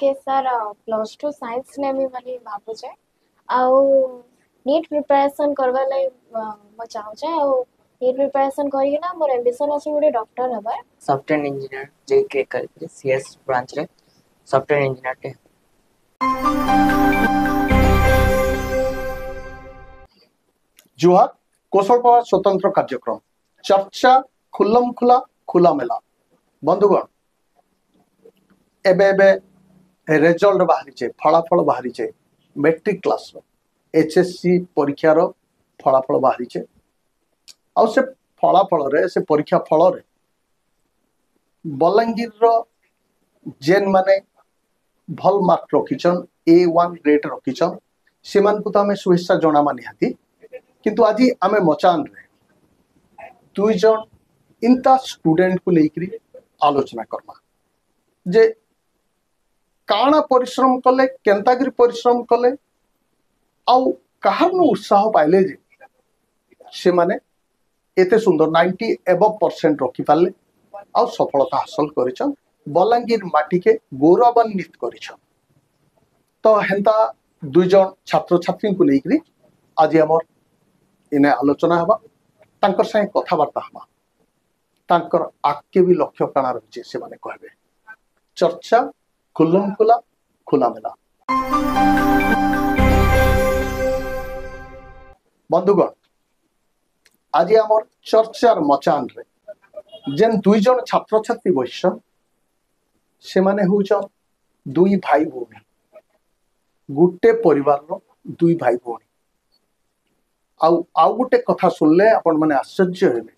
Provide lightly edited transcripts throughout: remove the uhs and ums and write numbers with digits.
आके sir +2 science Nemi बोली भाबुचे आउ नीट प्रिपरेशन करवा लाई म चाहूचे आउ नीट प्रिपरेशन करी ना मोर एम्बिशन अछि गोटे डॉक्टर हबा सॉफ्टवेयर इंजीनियर जे क्लिक कर सीएस ब्रांच रे सॉफ्टवेयर इंजीनियर टे जुहार कौशल प्रवाह स्वतंत्र कार्यक्रम चर्चा खुल्लम खुला खुला मेला बंधुगण एबे रिजल्ट बाहरी फलाफल बाहरी मैट्रिक क्लास एचएससी परीक्षार फलाफल बाहरी आउ से फलाफल रे से परीक्षा फल रे बलांगीर जेन माने भल मार्क रखिछन A1 ग्रेड रखिछन से मान को तो हमें शुभेच्छा जनामा निहाती किंतु आज आमे मचान रे दुई जन इंता स्टूडेंट को लेकरी आलोचना करमा जे काना परिश्रम कले केंतागिरी परिश्रम कले आउ कहार उत्साह पाइले जे से माने एते सुंदर 90% रखी पाले आउ सफलता हासिल करिछन बलांगीर माटी के गौरवान्वित करिछन तो हेंता दुई जन छात्र छात्री को लेकरी आज हमर इने आलोचना हबा तांकर संगे कथाबार्ता हबा तांकर आके भी लक्ष्य काना रहिছে से माने कहबे चर्चा खुल्लम खुला खुला मेला बंधुगण आज हमर चर्चार मचान रे जेन दुई जन छात्र छात्री बसन से माने होचन दुई भाई भौणी गुटे परिवार रो दुई भाई भौणी आउ गोटे कथा सुनले आपण माने आश्चर्य हेबे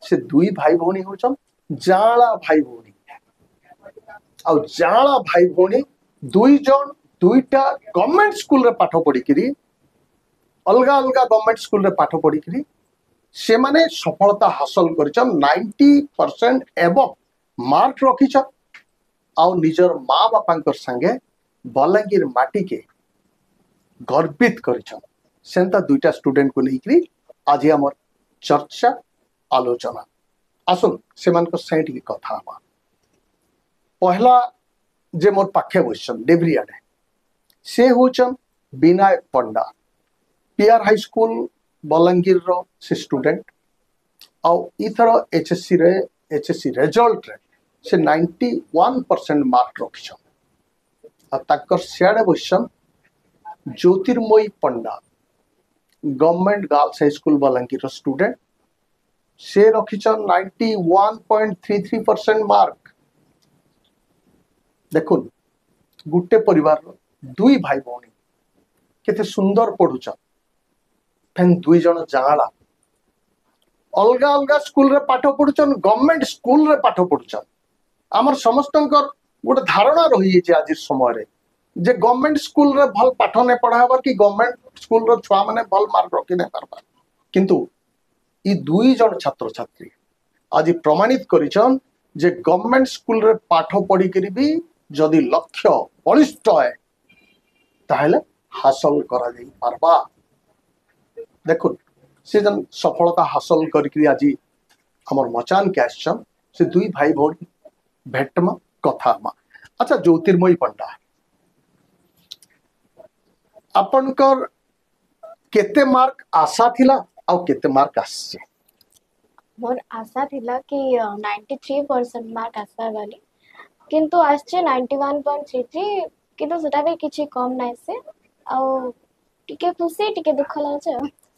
से दुई भाई भौणी होचन जाळा भाई भौणी आउ जाळा भाई भौणी दुई जन दुईटा गवर्नमेंट स्कूल रे पाठ पढ़ी करी अलग अलग गवर्नमेंट स्कूल रे पाठ पढ़ी करी से माने सफलता हासिल करिछन 90% एबव मार्क रखिछन आउ निजर माँ बापांकर संगे बलांगीर माटी के गर्वित करिछन सेंता दुईटा स्टूडेंट को लेकरी आज हमर चर्चा आलोचना आसुन सेमान को साइड की कथा हमा पहला जे मोर पाखे बसन डेब्रियाडे से होचन विनायक पंडा पीआर हाई स्कूल बलांगीर रो से स्टूडेंट आउ इथर एचएससी रिजल्ट रे से 91% मार्क रखिछन आ ताकर सियाडे बसन Jyotirmayee Panda government girls high school Balangir student से रखिछन 91.33% मार्क देखुन गुटे परिवार दुई भाई भौणी केते सुंदर पढ़ुछन फेन दुई जन जाळा अलग अलग स्कूल रे पाठ पढ़ुछन गवर्नमेंट स्कूल रे पाठ पढ़ुछन आमर समस्तंकर गोटे धारणा रही जे आज समय रे जे गवर्नमेंट स्कूल रे भल पाठ ने पढ़ाबर कि गवर्नमेंट स्कूल रो छुआ माने भल मार्क रखि ने पारबा किंतु ई दुई जन छात्र छात्री आज प्रमाणित करिछन जे गवर्नमेंट स्कूल रे पाठ पढ़ी करी भी जदि लक्ष्य बलिष्ठ है ताहले हासिल करा जाई पारबा देखुन से जन सफलता हासिल करी आज हमर मचान के आछन से दुई भाई भौणी भेटमा कथामा अच्छा ज्योतिर्मयी पंडा आपनकर केते मार्क आशा थिला आ केते मार्क आछे मोर आशा थिला कि 93% मार्क आशा वाली किंतु आछे 91.33 किंतु सेटा भी किछि कम नाइ से आ टिके खुशी टिके दुख लागছে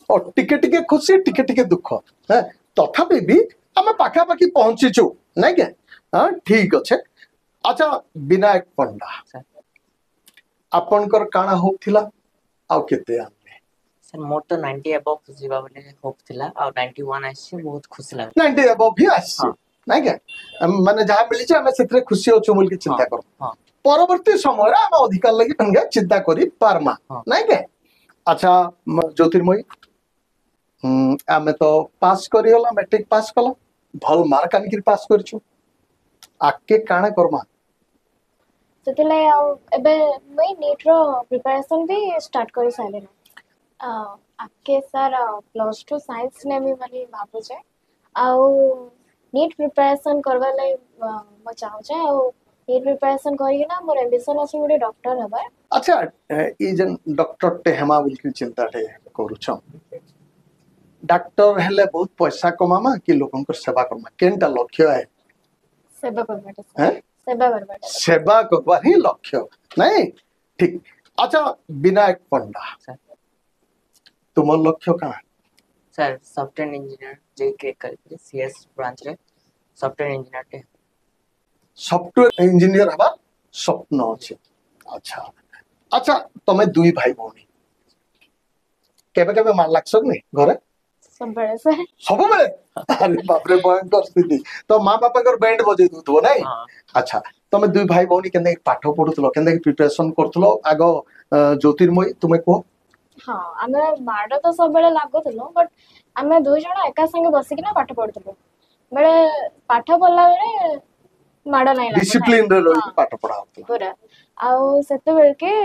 और टिके टिके खुशी टिके टिके दुख है तथापि भी हमें पाखा पाखी पहुंचीचु नहीं के हाँ ठीक अच्छे अच्छा विनायक पंडा आपनकर काना होप थिला आ केते आनले सर मोर तो 90 अबव जीवा बोले होप थिला और 91 आसी बहुत खुशी लागला 90 अबव भी आसी नहीं के माने जहां मिली जे हमें सेतरे खुशी होचु बोल के चिंता करो परवर्ती समय रे हम अधिकार लगी पंगे चिंता करी पारमा नहीं के अच्छा ज्योतिर्मयी आमे तो पास करियोला मैट्रिक पास कला भल मार्क आनकी पास करछु आके काना करमा सेतले एबे मैं नीट रो प्रिपरेशन भी स्टार्ट करि साले आके सर +2 साइंस नेमी बोली भाबुचे आउ नीट प्रिपरेशन करवा लाई म चाहूचे आउ नीट प्रिपरेशन करी ना मोर एम्बिशन अछि गोटे डॉक्टर हबार। अच्छा ये जन डॉक्टर टे हेमा बोल चिंता टे करूछ डॉक्टर हेले बहुत पैसा कमामा कि लोगन को सेवा करमा केनटा लक्ष्य है सेवा करबाटे सर, हैं सेवा करबाटे लक्ष्य। सेवा करवा ही लक्ष्य नहीं ठीक। अच्छा विनायक पंडा सर तुम लक्ष्य कहाँ सर सॉफ्टवेयर इंजीनियर जे क्लिक करके सीएस ब्रांच रे सॉफ्टवेयर इंजीनियर टे सॉफ्टवेयर इंजीनियर हवा स्वप्न अच्छे। अच्छा अच्छा तुम्हें दुई भाई भौणी केबे केबे मार लागछ नहीं घरे सब बड़े सर। सब बेले अरे बाप रे भयंकर स्थिति तो माँ बापा कर बैंड बजे दूथबो नहीं। हाँ अच्छा तुम दुई भाई भौणी केंदे पाठ पढुथलो केंदे प्रिपरेशन करथलो आगो ज्योतिर्मयी तुमे को हाँ आमे माड़ तो सब बेले लागुथलो बट आमे दुई जण एका संगे बसिकी ना पाठ पढुथलो बेले पाठ पढला बेले माड़ नाही लागु डिसिप्लिन रे रही हाँ पाठ पढ़ा होतला पूरा आउ सेते बेल के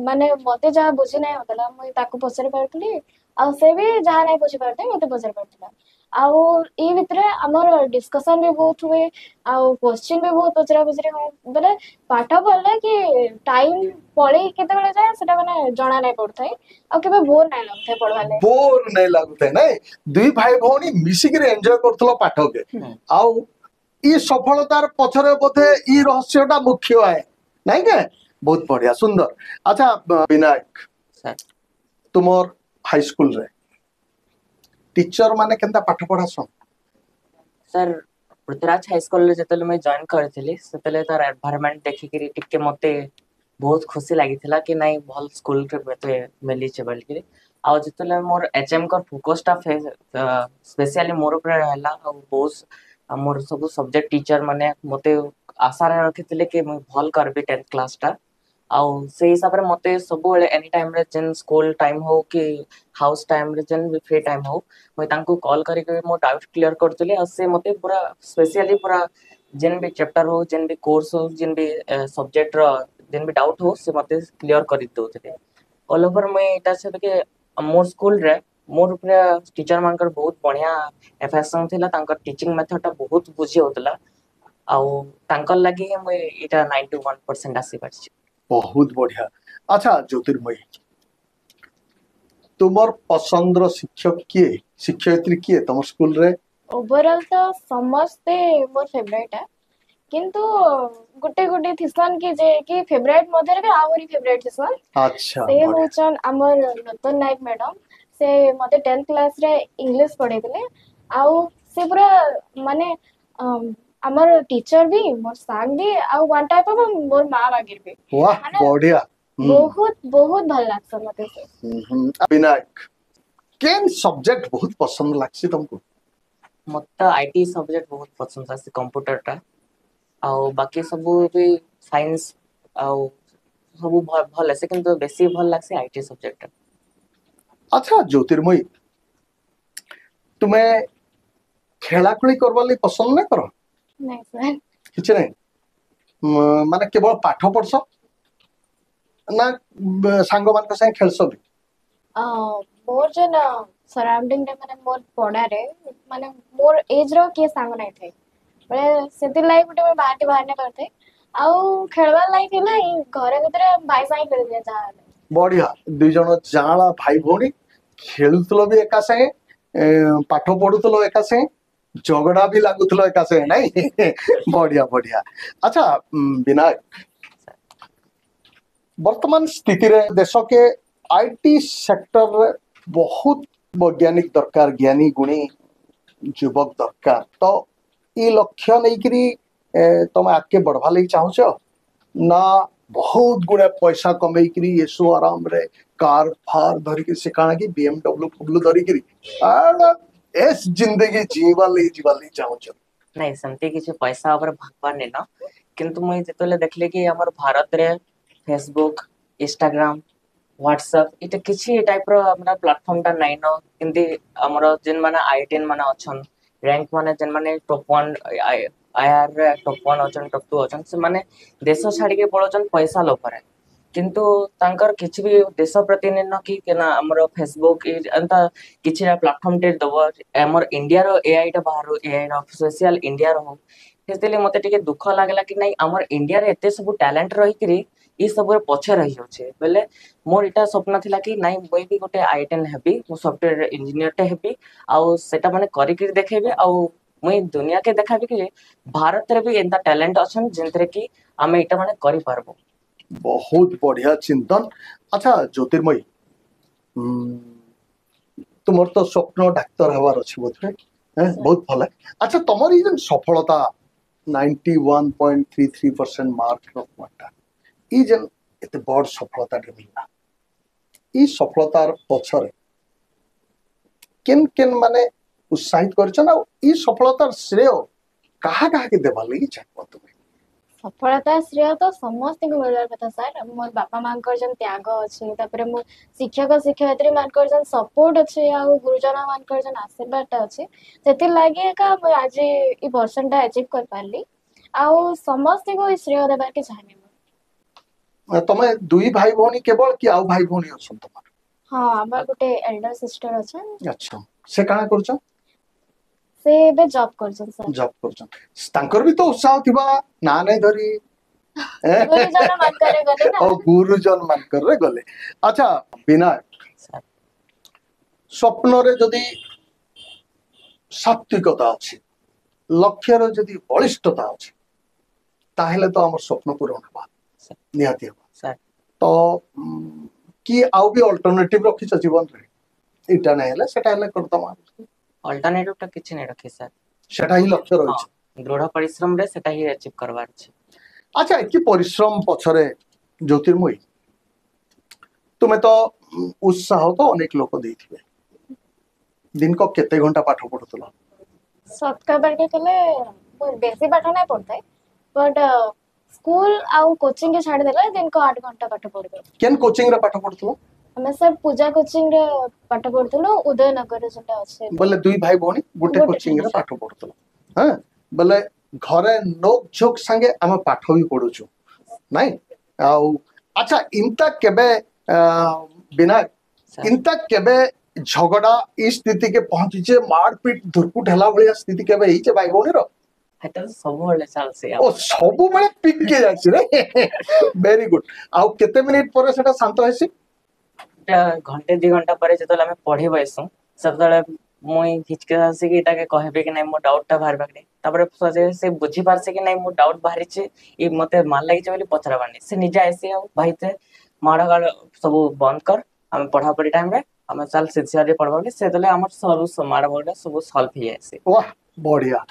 माने मते जहाँ बुझी नाही होतला मुई ताको पचारि पारथली आउ से भी जहाँ नाही बुझी पारथे मते पचारि पारथला आउ ई भितरे हमर डिस्कशन भी बहुत हुए आउ क्वेश्चन भी बहुत पचरा पचरी हो बेले पाठ पढले कि टाइम पळेई केते बेले जाए सेटा माने जणा नाही पडथाय आउ केबे बोर नाही लागथाय पढवाले। बोर नहीं लागुथे नहीं दुई भाई भौणी मिसिक एंजॉय करथलो पाठ के आउ ई सफलतार पछरे बोधे ई रहस्यटा मुख्य है नहीं के बहुत बढ़िया सुंदर। अच्छा विनायक सर तुमर हाई स्कूल रे टीचर माने केंता पाठ पढ़ासन सर पृथ्वीराज हाई स्कूल जेतले मैं जॉइन करथिली सेतले तार एनवायरनमेंट देखि के टिके मते बहुत खुशी लागिथिला कि नहीं भल स्कूल रे मते मिली छै बोल के आ जेतले मोर एचएम का फोकसटा स्पेशली मोर ऊपर रहला आ बहुत मोर सब सब्जेक्ट टीचर माने मते आशा रे रखिथिले कि मैं भल करबी 10th क्लास टा आउ से हिसाब रे मते सब बेले एनी टाइम रे जेन स्कूल टाइम हो कि हाउस टाइम रे जेन भी फ्री टाइम हो मैं तांको कॉल करके मो डाउट क्लियर करतले आ से मते पूरा स्पेशली पूरा जेन भी चैप्टर हो जेन भी कोर्स हो जेन भी सब्जेक्ट रो जेन भी डाउट हो से मते क्लियर कर दउतले ऑल ओवर मैं एटा से के मोर स्कूल रे मोर पूरा टीचर मानकर बहुत बढ़िया एफेक्शन थिला तांकर टीचिंग मेथड टा बहुत बुझी होतला आउ तांकर लागि मैं एटा 91% आसी पारछि। बहुत बढ़िया। अच्छा ज्योतिर्मयी तुमर पसंद शिक्षक किए शिक्षयित्री किए तुम स्कूल रे ओवरऑल तो समस्ते मोर फेवरेट है किंतु गुटे गुटे थिसन कि जे कि फेवरेट मधे भी आहुरी फेवरेट थिसन अच्छा से बढ़िया होचन हमर नतन नायक मैडम से मते 10th क्लास रे इंग्लिश पढेतले आउ से पूरा माने हमर टीचर भी मोर सांग भी आउ वन टाइप ऑफ मोर मां बागिर भी वाह माने बढ़िया बहुत बहुत भल लागछ मते से। विनायक केन सब्जेक्ट बहुत पसंद लागछि तुमको मत आईटी सब्जेक्ट बहुत पसंद आसे कंप्यूटर टा आउ बाकी सब भी साइंस आउ सब भल आसे किंतु बेसी भल लागसे आईटी सब्जेक्ट। अच्छा ज्योतिर्मयी तुम्हें खेला खुली करवा ਲਈ पसंद नहीं करो नहीं सर किछ नहीं माने केवल पाठ पढ़स ना सांग मान संगे खेलस भी मोर जन सराउंडिंग रे माने मोर पढ़ा रे माने मोर एज रो के सांग नहीं थे बळे सेति लाइक गुटे मैं बाहर बाहर ने करते आउ खेलवा लाइक है नहीं घरे भीतर भाई साई खेल दिया जा बढ़िया दुई जन जाला भाई भौणी खेलुतलो भी एका संगे पाठ पढ़ुतलो एका संगे झगड़ा भी लागुतलो एका संगे नहीं बढ़िया बढ़िया। अच्छा विनायक वर्तमान स्थिति रे देश के आईटी सेक्टर रे बहुत वैज्ञानिक दरकार ज्ञानी गुणी युवक दरकार तो ये लक्ष्य नहीं करी तुम आगे बढ़वा लगी चाहूच ना बहुत गुड़े पैसा कमे येसु आराम रे कार फार धरिक से काना कि बीएमडब्ल्यू फब्ल्यू धरिक एस जिंदगी जीवा लगी चाहूच नहीं सेमती किछि पैसा ऊपर भागवार नहीं ना किंतु मुई जेतले देखले कि हमर भारत रे फेसबुक इंस्टाग्राम व्हाट्सएप इते किछि टाइप रो हमरा प्लेटफॉर्म टा नाही न किंती हमर जिन माने आई10 माने अछन रैंक माने जिन माने टॉप 1 आईआर रे टॉप 1 अछन टॉप 2 अछन से माने देश छाड़ी के पळोचन पैसा लोभरे किंतु तांकर किछि भी देश प्रति न कि केना हमर फेसबुक एंता किछि प्लेटफॉर्म टे दबो हमर इंडिया रो एआई टा बाहर एआई रो सोशल इंडिया रो ସେଥିଲାଗି ମତେ ଟିକେ ଦୁଃଖ ଲାଗିଲା କି ନାଇଁ ଆମର ଇଣ୍ଡିଆରେ ଏତେ ସବୁ ଟ୍ୟାଲେଣ୍ଟ ରହିକିରି ଇ ସବୁରେ ପଛେ ରହିଯାଉଛେ ବେଲେ ମୋର ଏଇଟା ସ୍ୱପ୍ନ ଥିଲା କି ନାଇଁ ମୁଇଁ ବି ଗୋଟେ ଆଇଟେନ୍ ହେବି ମୁଁ ସଫ୍ଟୱେୟାର ଇଞ୍ଜିନିୟରଟେ ହେବି ଆଉ ସେଟା ମାନେ କରିକିରି ଦେଖେଇବି ଆଉ ମୁଇଁ ଦୁନିଆକେ ଦେखाବି କି ଭାରତରେ ବି ଏନ୍ତା ଟ୍ୟାଲେଣ୍ଟ ଅଛନ୍ ଯେନ୍ଥିରେ କି ଆମେ ଏଇଟା ମାନେ କରିପାରବୁ। बहुत बढ़िया चिंतन। अच्छा ज्योतिर्मयी, तुमर तो स्वप्न डाक्तर हवार अच्छी बोधे बहुत भल। अच्छा तुम ये सफलता 91.33% मार्क रखवाटा ये जेन एते बड़ सफलता मिलला ई सफलतार पछरे केन केन माने उत्साहित करछन आ ई सफलतार श्रेय कहा कहा के देबा लगी चाहबो तुमे? सफलता श्रेय तो समस्त को मिलवार कथा सर मोर बापा माँ जन त्याग अच्छे तापर मो शिक्षक शिक्षयित्री मानकर जन सपोर्ट अच्छे आ गुरुजन मानकर जन आशीर्वाद अच्छे से लगे का आज ये पर्सन टा अचीव कर पारली आ समस्त को श्रेय देबार के चाहबी। तमे दुई भाई भौणी केवल कि आउ भाई भौणी अछन तमर? हाँ आम गोटे एल्डर सिस्टर अच्छा अच्छा से काना करछन? से एबे जॉब करछन सर। जॉब करछन तांकर भी तो उत्साह थिबा ना नै धरी गुरुजन मानकर गले ना और गुरुजन मानकर रे गले। अच्छा विनायक सर स्वप्न रे जदी सात्विकता अछि लक्ष्य रे जदी बलिष्ठता अछि ताहेले तो हमर स्वप्न पूर्ण होबा सर निहाती होबा। सर तो कि आउ भी अल्टरनेटिव रखिछ जीवन रे इटा नै हेले सेटा हेले करतमा अल्टरनेटिव टा किछि नै रखी सर। सेटा ही लक्ष्य हाँ रहिछ। दृढ़ परिश्रम रे सेटा ही अचीव करवार छै। अच्छा एति परिश्रम पछरे ज्योतिर्मयी तुमे तो उत्साह तो अनेक लोक देथिबे दिन को केते घंटा पाठ पढुतला? सत्का बार के कले बेसी पाठ नहीं पढ़ता है बट स्कूल आउ कोचिंग के छाड़ देला दिन को 8 घंटा पाठ पढ़बे। केन कोचिंग रे पाठ पढुतला? हमें सब पूजा कोचिंग रे पाठ पढ़थलो उदयनगर रे जोटा अच्छे बोले दुई भाई भौणी गुटे गोटे कोचिंग रे ठाने। पाठ पढुतला हां बोले घरे नोक झोक संगे हम पाठ भी पढुछु नहीं आउ अच्छा इनता केबे बिना सर इनता केबे झगड़ा ई स्थिति के पहुंची जे मारपीट धुरकुट हला भलिया स्थिति केबे ही जे भाई भौणी रो? हेता सब बेले चलसे ओ सबु बेले पिक के जाछि रे वेरी गुड। आउ केते मिनिट पर सेटा शांत हेसी? घंटे 2 घंटा पर जतले हमें पढ़ी बैसु सबले मुई हिचके आसी कि इटाके कहबे कि नहीं मो डाउट टा बाहर बाकने तापर सजे से बुझी पारसे कि नहीं मो डाउट बाहरी छे ई मते मान लागि जे बोली पचरा बानी से निजा ऐसे आ भाई ते माड़ गाड़ सब बंद कर हम पढ़ा पढ़ी टाइम रे हम चल सिंसियरली पढ़बा कि से तले हमर सब माड़ गाड़ सब सॉल्व ही ऐसे। वाह बढ़िया।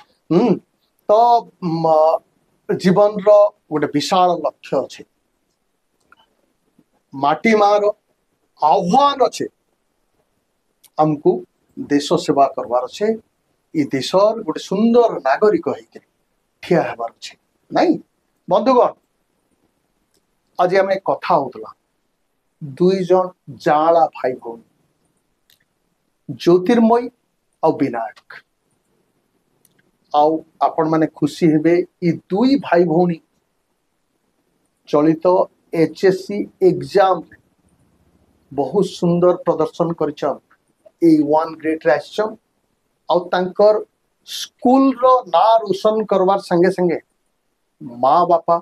तो जीवन रो गोटे विशाल लक्ष्य अच्छे माटी मार आह्वान अच्छे हमको देश सेवा करवार अच्छे ये देशर गोटे सुंदर नागरिक होकर ठिया हेबार अच्छे नहीं बंधुगण आज आम कथा होतला दुई जन जाला भाई भौणी ज्योतिर्मयी और विनायक आउ आपण माने खुशी हेबे ई दुई भाई भौणी चलित एचएससी एग्जाम बहुत सुंदर प्रदर्शन करिछन ए वन ग्रेड रे आछन आउ तांकर स्कूल रो ना रोशन करवार संगे संगे माँ बापा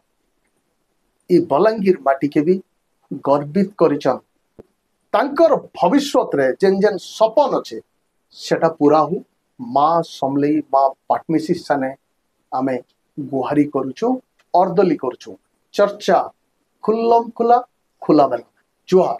ई बलांगीर माटी के भी गर्वित करिछन तांकर भविष्यत रे जेन जेन सपन अच्छे सेटा पूरा हु माँ समलेई माँ पाटमिसी साने आमे गुहारी करुछु अर्दली करुछु चर्चा खुल्लम खुला खुला बेला जुहार।